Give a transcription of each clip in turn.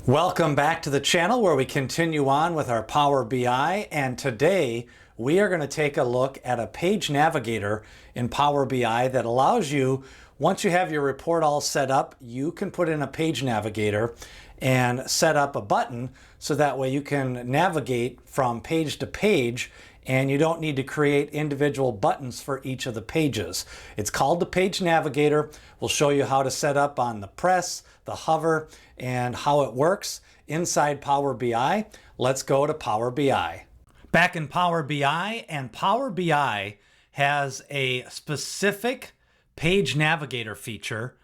Welcome back to the channel where we continue on with our Power BI, and today we are going to take a look at a page navigator in Power BI that allows you, once you have your report all set up, you can put in a page navigator and set up a button so that way you can navigate from page to page and you don't need to create individual buttons for each of the pages. It's called the Page Navigator. We'll show you how to set up on the press, the hover, and how it works inside Power BI. Let's go to Power BI. Back in Power BI, and Power BI has a specific Page Navigator feature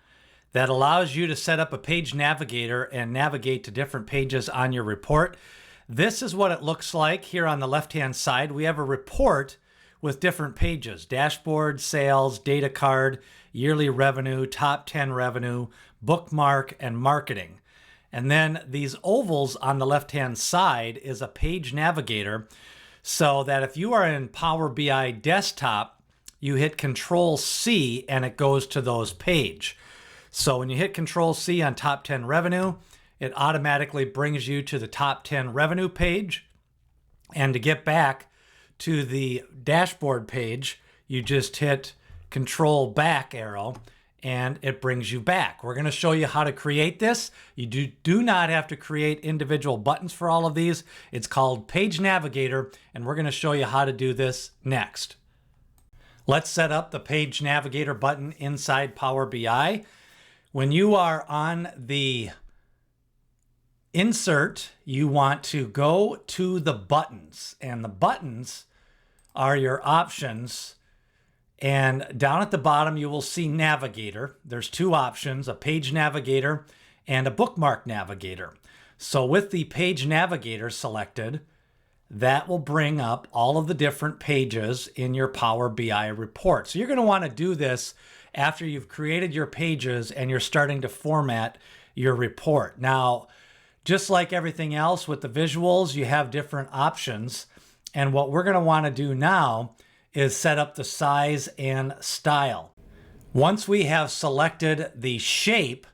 that allows you to set up a Page Navigator and navigate to different pages on your report. This is what it looks like. Here on the left-hand side, we have a report with different pages: dashboard, sales, data card, yearly revenue, top 10 revenue, bookmark, and marketing. And then these ovals on the left-hand side is a page navigator, so that if you are in Power BI desktop, you hit Control C and it goes to those pages. So when you hit Control C on top 10 revenue, it automatically brings you to the top 10 revenue page. And to get back to the dashboard page, you just hit Control back arrow and it brings you back. We're going to show you how to create this. You do not have to create individual buttons for all of these. It's called Page Navigator, and we're going to show you how to do this next. Let's set up the Page Navigator button inside Power BI. When you are on the Insert, you want to go to the buttons, and the buttons are your options. And down at the bottom, you will see Navigator. There's two options: a Page Navigator and a Bookmark Navigator. So with the Page Navigator selected, that will bring up all of the different pages in your Power BI report. So you're going to want to do this after you've created your pages and you're starting to format your report. Now, just like everything else with the visuals, you have different options. And what we're going to want to do now is set up the size and style. Once we have selected the shape,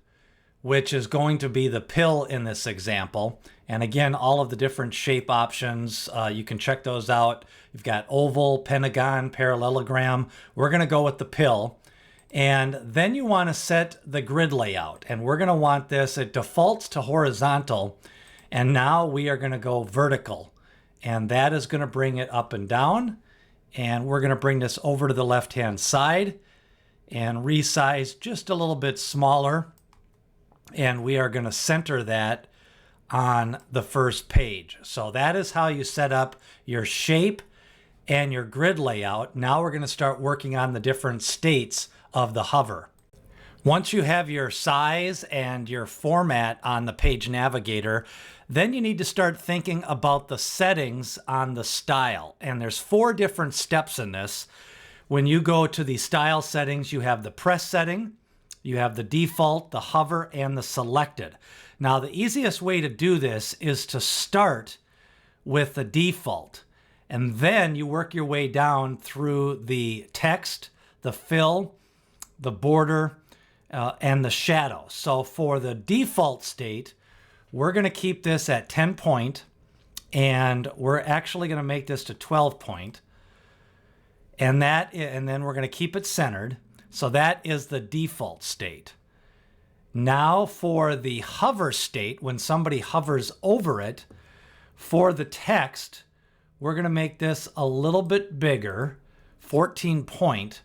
which is going to be the pill in this example, and again, all of the different shape options, you can check those out. You've got oval, pentagon, parallelogram. We're going to go with the pill. And then you want to set the grid layout, and we're going to want this, it defaults to horizontal, and now we are going to go vertical, and that is going to bring it up and down. And we're going to bring this over to the left-hand side and resize just a little bit smaller, and we are going to center that on the first page. So that is how you set up your shape and your grid layout. Now we're going to start working on the different states of the hover. Once you have your size and your format on the Page Navigator, then you need to start thinking about the settings on the style. And there's 4 different steps in this. When you go to the style settings, you have the press setting, you have the default, the hover, and the selected. Now, the easiest way to do this is to start with the default, and then you work your way down through the text, the fill, the border, and the shadow. So for the default state, we're going to keep this at 10 point, and we're actually going to make this to 12 point, and then we're going to keep it centered. So that is the default state. Now for the hover state, when somebody hovers over it, for the text, we're going to make this a little bit bigger, 14 point.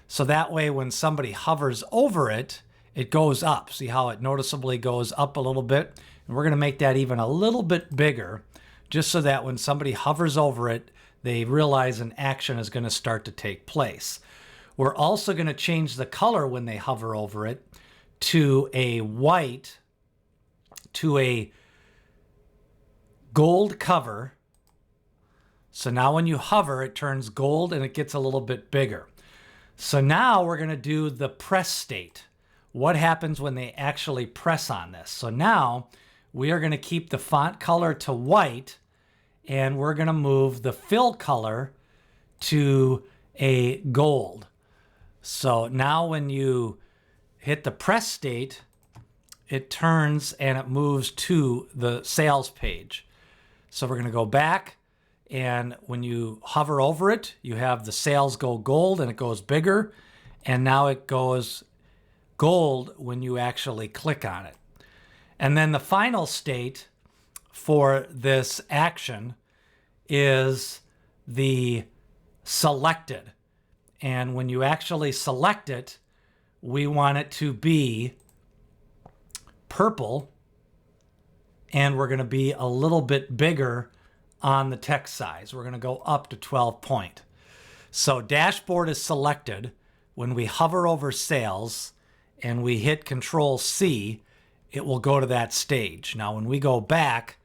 So that way when somebody hovers over it, it goes up. See how it noticeably goes up a little bit? And we're going to make that even a little bit bigger, just so that when somebody hovers over it, they realize an action is going to start to take place. We're also going to change the color when they hover over it to a white, to a gold cover. So now when you hover, it turns gold and it gets a little bit bigger. So now we're going to do the press state. What happens when they actually press on this? So now we are going to keep the font color to white, and we're going to move the fill color to a gold. So now when you hit the press state, it turns and it moves to the sales page. So we're going to go back, and when you hover over it, you have the sales go gold and it goes bigger, and now it goes gold when you actually click on it. And then the final state for this action is the selected. And when you actually select it, we want it to be purple, and we're going to be a little bit bigger on the text size. We're going to go up to 12 point. So dashboard is selected. When we hover over sales and we hit Control C, it will go to that stage. Now, when we go back,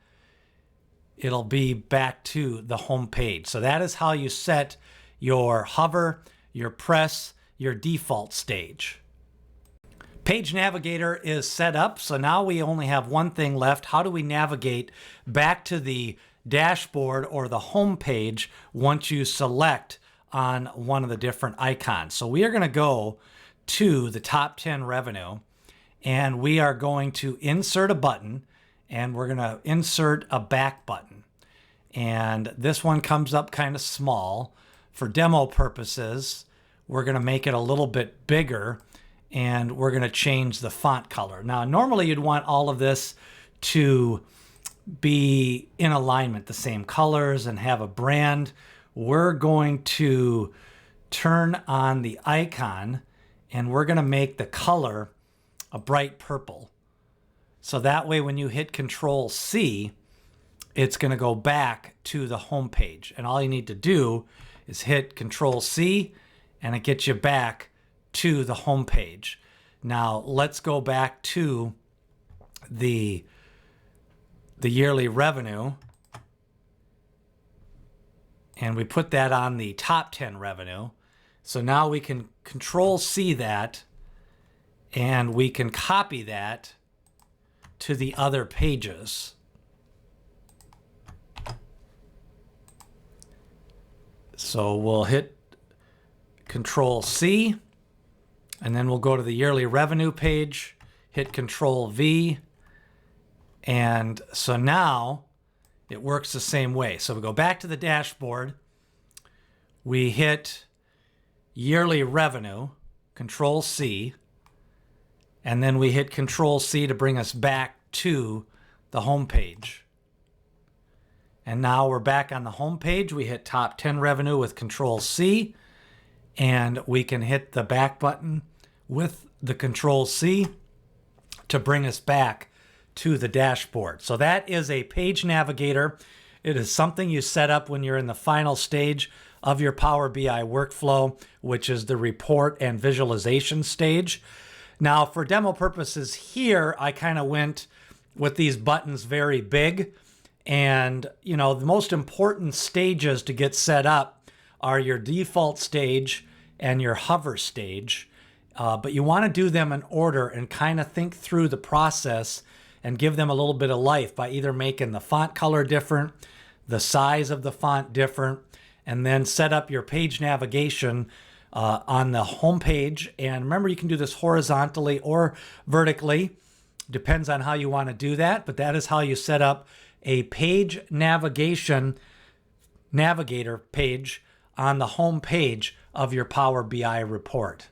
it'll be back to the home page. So that is how you set your hover, your press, your default stage. Page Navigator is set up, so now we only have one thing left. How do we navigate back to the dashboard or the home page once you select on one of the different icons? So we are going to go to the top 10 revenue, and we are going to insert a button, and we're going to insert a back button. And this one comes up kind of small. For demo purposes, we're going to make it a little bit bigger, and we're going to change the font color. Now, normally you'd want all of this to be in alignment, the same colors, and have a brand. We're going to turn on the icon, and we're going to make the color a bright purple. So that way when you hit Control C, it's going to go back to the home page. And all you need to do is hit Control C, and it gets you back to the home page. Now let's go back to the yearly revenue, and we put that on the top 10 revenue. So now we can Control C that, and we can copy that to the other pages. So we'll hit Control C, and then we'll go to the yearly revenue page, hit Control V, and so now it works the same way. So we go back to the dashboard, we hit yearly revenue, Control C, and then we hit Control C to bring us back to the home page. And now we're back on the home page. We hit top 10 revenue with Control C, and we can hit the back button with the Control C to bring us back to the dashboard. So that is a Page Navigator. It is something you set up when you're in the final stage of your Power BI workflow, which is the report and visualization stage. Now, for demo purposes here, I kind of went with these buttons very big. And, you know, the most important stages to get set up are your default stage and your hover stage. But you want to do them in order and kind of think through the process and give them a little bit of life by either making the font color different, the size of the font different, and then set up your page navigation on the home page. And remember, you can do this horizontally or vertically. Depends on how you want to do that, but that is how you set up a page navigator page on the home page of your Power BI report.